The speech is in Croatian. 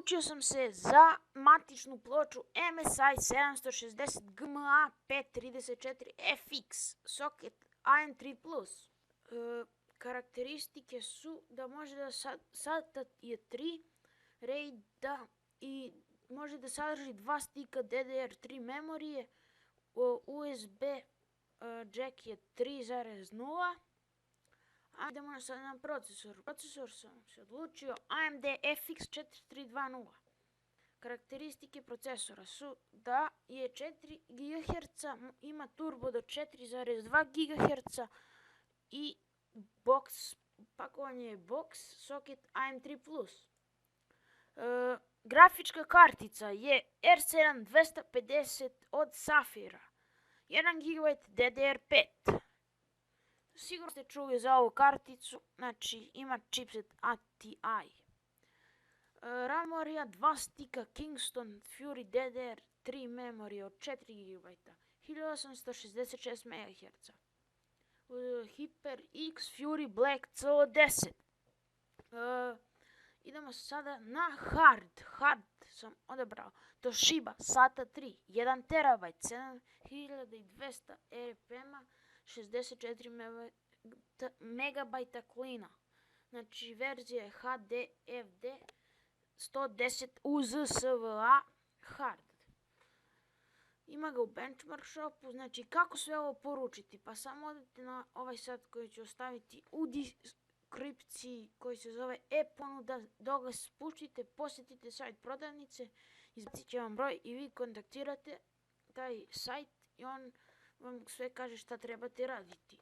Odlučio sam se za matičnu ploču MSI 760 GMA 534 FX socket AM3+. Karakteristike su da može da SATA je 3 RAID i može da sadrži 2 stika DDR3 memorije, USB jack je 3.0. Idemo sad na procesor. Procesor sam se odlučio AMD FX 4320. Karakteristike procesora su da je 4 GHz, ima turbo do 4.2 GHz i pakovanje je box socket AM3+. Grafička kartica je R7 250 od Safira, 1 GB DDR5. Sigurno ste čuli za ovu karticu, znači ima chipset ATI. RAM memorija 2 stika Kingston Fury DDR3 memorija od 4 GB, 1866 MHz. HyperX Fury Black CO10. Idemo sada na hard sam odabrao Toshiba SATA 3, 1 TB, 7200 EPM, 64 MB klina. Znači verzija je HDFD 110 UZSVA hard. Ima ga u Benchmark shopu. Znači kako sve ovo poručiti? Pa samo odete na ovaj sajt koji ću ostaviti u deskripciji koji se zove e-ponuda. Dok ga spuštite, posjetite sajt prodavnice, izbacit će vam broj i vi kontaktirate taj sajt i on vam sve kaže šta trebate raditi.